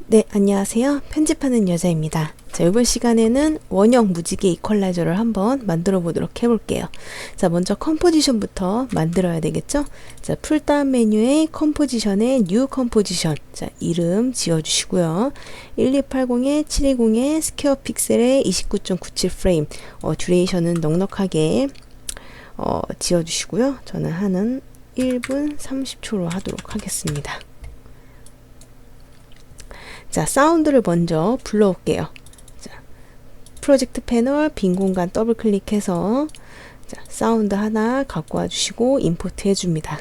네, 안녕하세요. 편집하는 여자입니다. 자, 이번 시간에는 원형 무지개 이퀄라이저를 한번 만들어 보도록 해볼게요. 자, 먼저 컴포지션부터 만들어야 되겠죠? 자, 풀다운 메뉴에 컴포지션에 뉴 컴포지션. 자, 이름 지어주시고요. 1280에 720에 스퀘어 픽셀에 29.97 프레임. 듀레이션은 넉넉하게 지어주시고요. 저는 하는 1분 30초로 하도록 하겠습니다. 자, 사운드를 먼저 불러올게요. 자, 프로젝트 패널 빈 공간 더블 클릭해서 자, 사운드 하나 갖고 와주시고 임포트 해줍니다.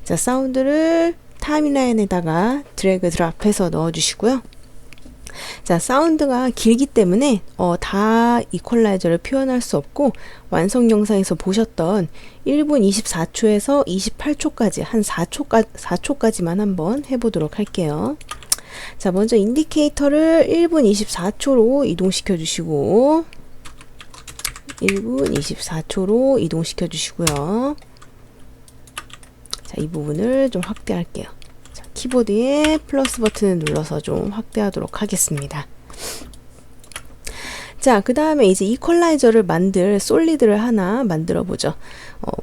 자, 사운드를 타임라인에다가 드래그 드랍해서 넣어주시고요. 자, 사운드가 길기 때문에 다 이퀄라이저를 표현할 수 없고 완성 영상에서 보셨던 1분 24초에서 28초까지 한 4초까지만 한번 해보도록 할게요. 자, 먼저 인디케이터를 1분 24초로 이동시켜 주시고 1분 24초로 이동시켜 주시고요. 자, 이 부분을 좀 확대할게요. 자, 키보드에 플러스 버튼을 눌러서 좀 확대하도록 하겠습니다. 자, 그 다음에 이제 이퀄라이저를 만들 솔리드를 하나 만들어 보죠.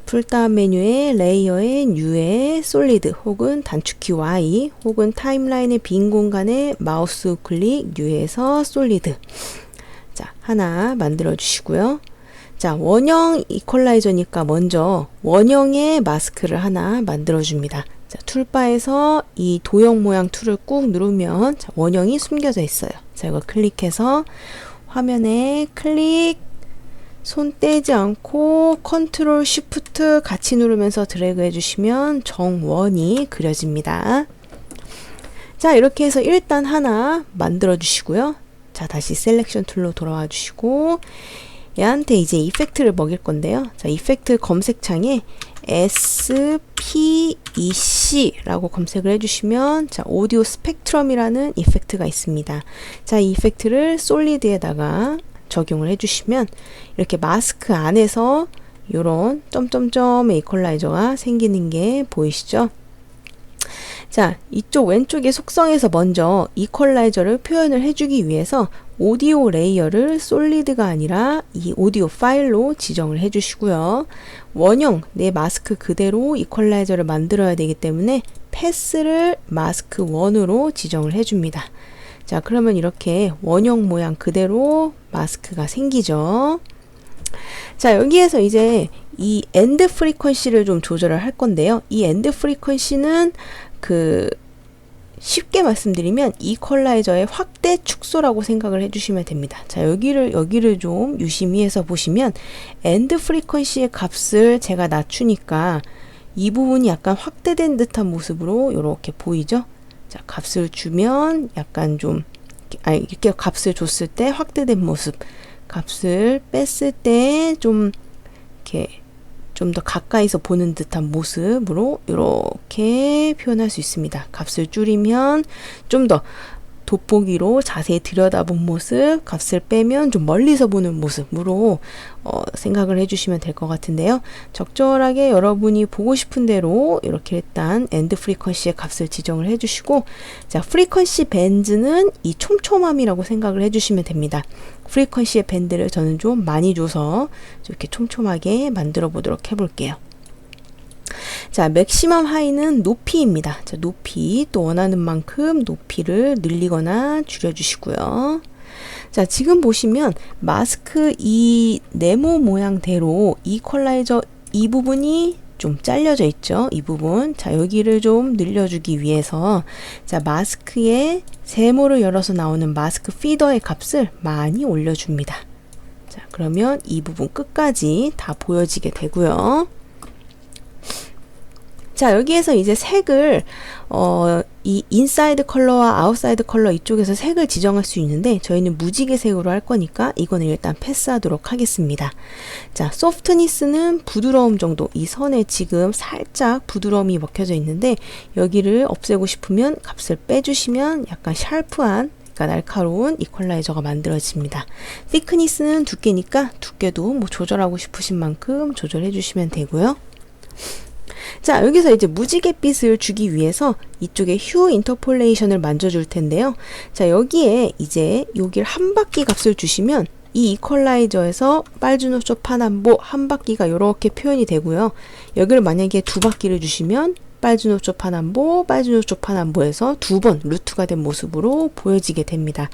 풀다운 메뉴에 레이어에 뉴에 솔리드 혹은 단축키 Y 혹은 타임라인의 빈 공간에 마우스 클릭 뉴에서 솔리드. 자, 하나 만들어 주시고요. 자, 원형 이퀄라이저니까 먼저 원형의 마스크를 하나 만들어 줍니다. 자, 툴바에서 이 도형 모양 툴을 꾹 누르면 자, 원형이 숨겨져 있어요. 자, 이거 클릭해서 화면에 클릭, 손 떼지 않고 컨트롤 쉬프트 같이 누르면서 드래그 해주시면 정원이 그려집니다. 자, 이렇게 해서 일단 하나 만들어 주시고요. 자, 다시 셀렉션 툴로 돌아와 주시고 얘한테 이제 이펙트를 먹일 건데요. 자, 이펙트 검색창에 SPEC 라고 검색을 해주시면 자, 오디오 스펙트럼이라는 이펙트가 있습니다. 자, 이 이펙트를 솔리드에다가 적용을 해주시면 이렇게 마스크 안에서 이런 점점점의 이퀄라이저가 생기는 게 보이시죠? 자, 이쪽 왼쪽의 속성에서 먼저 이퀄라이저를 표현을 해주기 위해서 오디오 레이어를 솔리드가 아니라 이 오디오 파일로 지정을 해주시고요. 원형 내 마스크 그대로 이퀄라이저를 만들어야 되기 때문에 패스를 마스크 1으로 지정을 해줍니다. 자, 그러면 이렇게 원형 모양 그대로 마스크가 생기죠. 자, 여기에서 이제 이 엔드 프리퀀시를 좀 조절을 할 건데요. 이 엔드 프리퀀시는 쉽게 말씀드리면 이퀄라이저의 확대 축소라고 생각을 해주시면 됩니다. 자, 여기를 좀 유심히 해서 보시면 엔드 프리퀀시의 값을 제가 낮추니까 이 부분이 약간 확대된 듯한 모습으로 이렇게 보이죠? 자, 값을 주면 약간 좀 이렇게 값을 줬을 때 확대된 모습, 값을 뺐을 때 좀 이렇게 좀 더 가까이서 보는 듯한 모습으로 이렇게 표현할 수 있습니다. 값을 줄이면 좀 더 돋보기로 자세히 들여다본 모습, 값을 빼면 좀 멀리서 보는 모습으로 생각을 해주시면 될 것 같은데요. 적절하게 여러분이 보고 싶은 대로 이렇게 일단 엔드 프리퀀시의 값을 지정을 해주시고 자, 프리퀀시 밴드는 이 촘촘함이라고 생각을 해주시면 됩니다. 프리퀀시의 밴드를 저는 좀 많이 줘서 이렇게 촘촘하게 만들어 보도록 해볼게요. 자, 맥시멈 하이는 높이입니다. 자, 높이 또 원하는 만큼 높이를 늘리거나 줄여주시고요. 자, 지금 보시면 마스크 이 네모 모양대로 이퀄라이저 이 부분이 좀 잘려져 있죠. 이 부분. 자, 여기를 좀 늘려주기 위해서 자, 마스크에 세모를 열어서 나오는 마스크 피더의 값을 많이 올려줍니다. 자, 그러면 이 부분 끝까지 다 보여지게 되고요. 자, 여기에서 이제 색을 이 인사이드 컬러와 아웃사이드 컬러 이쪽에서 색을 지정할 수 있는데 저희는 무지개 색으로 할 거니까 이거는 일단 패스하도록 하겠습니다. 자, 소프트니스는 부드러움 정도, 이 선에 지금 살짝 부드러움이 먹혀져 있는데 여기를 없애고 싶으면 값을 빼주시면 약간 샤프한 그러니까 날카로운 이퀄라이저가 만들어집니다. thickness는 두께니까 두께도 뭐 조절하고 싶으신 만큼 조절해 주시면 되고요. 자, 여기서 이제 무지갯빛을 주기 위해서 이쪽에 휴 인터폴레이션을 만져줄 텐데요. 자, 여기에 이제 여기를 한 바퀴 값을 주시면 이 이퀄라이저에서 빨주노초 파남보 한 바퀴가 이렇게 표현이 되고요. 여기를 만약에 두 바퀴를 주시면 빨주노초 파남보, 빨주노초 파남보에서 두 번 루트가 된 모습으로 보여지게 됩니다.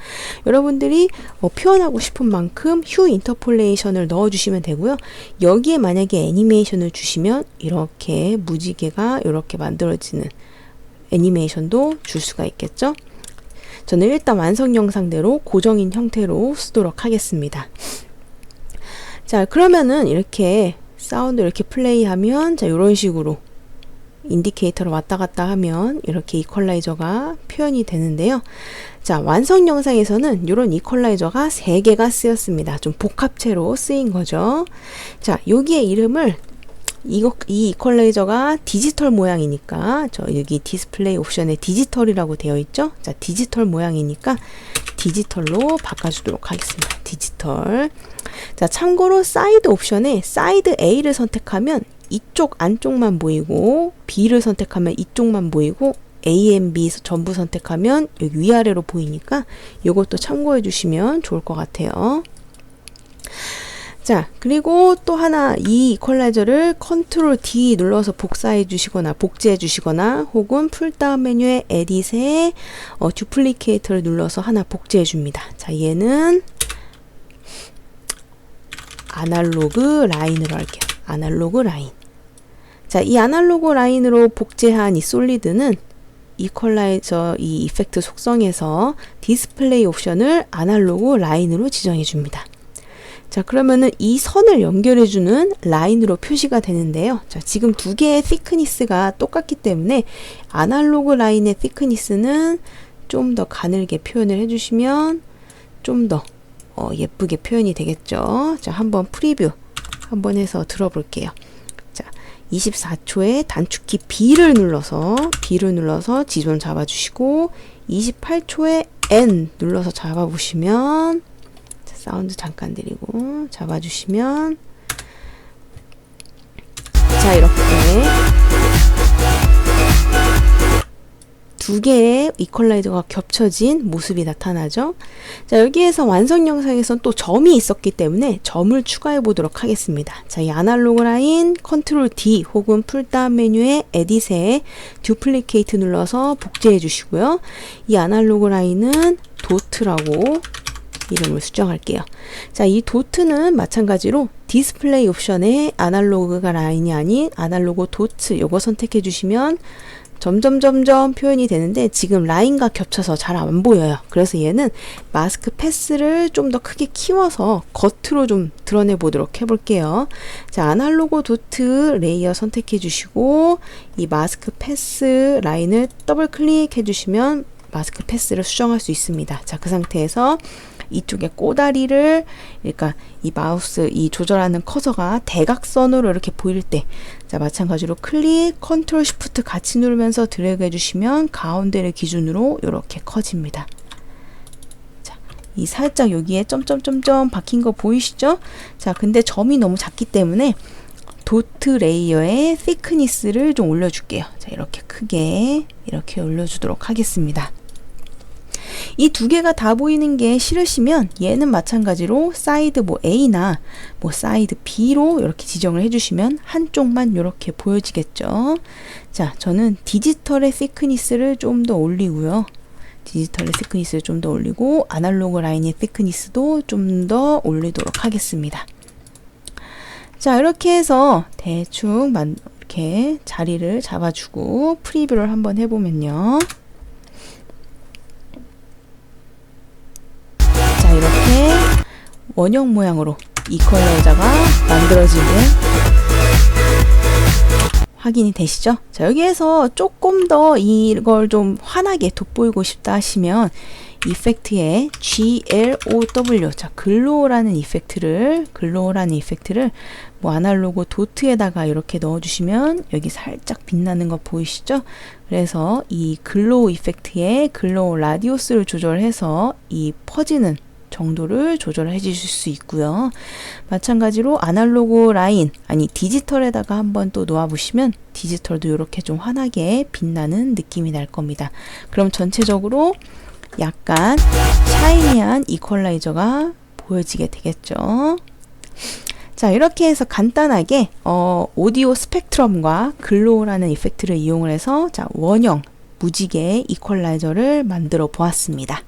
여러분들이 표현하고 싶은 만큼 휴 인터폴레이션을 넣어주시면 되고요. 여기에 만약에 애니메이션을 주시면 이렇게 무지개가 이렇게 만들어지는 애니메이션도 줄 수가 있겠죠. 저는 일단 완성 영상대로 고정인 형태로 쓰도록 하겠습니다. 자, 그러면은 이렇게 사운드 이렇게 플레이하면 자, 이런 식으로 인디케이터를 왔다 갔다 하면 이렇게 이퀄라이저가 표현이 되는데요. 자, 완성 영상에서는 이런 이퀄라이저가 3개가 쓰였습니다. 좀 복합체로 쓰인 거죠. 자, 여기에 이름을 이 이퀄라이저가 디지털 모양이니까 저 여기 디스플레이 옵션에 디지털이라고 되어 있죠. 자, 디지털 모양이니까 디지털로 바꿔주도록 하겠습니다. 디지털. 자, 참고로 사이드 옵션에 사이드 A를 선택하면 이쪽 안쪽만 보이고 B를 선택하면 이쪽만 보이고 A, M, B 전부 선택하면 여기 위아래로 보이니까 이것도 참고해 주시면 좋을 것 같아요. 자, 그리고 또 하나 이 이퀄라이저를 컨트롤 D 눌러서 복사해 주시거나 복제해 주시거나 혹은 풀다운 메뉴에 에딧에 듀플리케이터를 눌러서 하나 복제해 줍니다. 자, 얘는 아날로그 라인으로 할게요. 아날로그 라인. 자, 이 아날로그 라인으로 복제한 이 솔리드는 이퀄라이저 이 이펙트 속성에서 디스플레이 옵션을 아날로그 라인으로 지정해 줍니다. 자, 그러면은 이 선을 연결해주는 라인으로 표시가 되는데요. 자, 지금 두 개의 thickness가 똑같기 때문에 아날로그 라인의 thickness는 좀 더 가늘게 표현을 해주시면 좀 더 예쁘게 표현이 되겠죠. 자, 한번 프리뷰 한번 해서 들어볼게요. 자, 24초에 단축키 B를 눌러서 지존 잡아주시고 28초에 N 눌러서 잡아보시면 사운드 잠깐 드리고 잡아주시면 자, 이렇게 두 개의 이퀄라이저가 겹쳐진 모습이 나타나죠. 자, 여기에서 완성 영상에선 또 점이 있었기 때문에 점을 추가해 보도록 하겠습니다. 자, 이 아날로그 라인 컨트롤 D 혹은 풀다운 메뉴에 에딧에 듀플리케이트 눌러서 복제해 주시고요. 이 아날로그 라인은 도트라고 이름을 수정할게요. 자, 이 도트는 마찬가지로 디스플레이 옵션에 아날로그가 라인이 아닌 아날로그 도트 요거 선택해 주시면 점점 표현이 되는데 지금 라인과 겹쳐서 잘 안 보여요. 그래서 얘는 마스크 패스를 좀 더 크게 키워서 겉으로 좀 드러내 보도록 해볼게요. 자, 아날로그 도트 레이어 선택해 주시고 이 마스크 패스 라인을 더블 클릭해 주시면 마스크 패스를 수정할 수 있습니다. 자, 그 상태에서 이쪽에 꼬다리를, 그러니까 이 마우스 이 조절하는 커서가 대각선으로 이렇게 보일 때, 자, 마찬가지로 클릭, 컨트롤 쉬프트 같이 누르면서 드래그 해주시면 가운데를 기준으로 이렇게 커집니다. 자, 이 살짝 여기에 점점점점 박힌 거 보이시죠? 자, 근데 점이 너무 작기 때문에 도트 레이어의 thickness를 좀 올려줄게요. 자, 이렇게 크게 이렇게 올려주도록 하겠습니다. 이 두 개가 다 보이는 게 싫으시면 얘는 마찬가지로 사이드 A나 사이드 B로 이렇게 지정을 해주시면 한쪽만 이렇게 보여지겠죠. 자, 저는 디지털의 thickness를 좀 더 올리고요. 디지털의 thickness를 좀 더 올리고 아날로그 라인의 thickness도 좀 더 올리도록 하겠습니다. 자, 이렇게 해서 대충 이렇게 자리를 잡아주고 프리뷰를 한번 해보면요. 자, 이렇게 원형 모양으로 이퀄라이저가 만들어지는 확인이 되시죠? 자, 여기에서 조금 더 이걸 좀 환하게 돋보이고 싶다 하시면 이펙트에 GLOW, 자, 글로우라는 이펙트를 아날로그 도트에다가 이렇게 넣어주시면 여기 살짝 빛나는 거 보이시죠? 그래서 이 글로우 이펙트에 글로우 라디우스를 조절해서 이 퍼지는 정도를 조절해 주실 수 있고요. 마찬가지로 아날로그 라인, 아니 디지털에다가 한번 또 놓아 보시면 디지털도 이렇게 좀 환하게 빛나는 느낌이 날 겁니다. 그럼 전체적으로 약간 샤이니한 이퀄라이저가 보여지게 되겠죠. 자, 이렇게 해서 간단하게 오디오 스펙트럼과 글로우라는 이펙트를 이용을 해서 자, 원형 무지개 이퀄라이저를 만들어 보았습니다.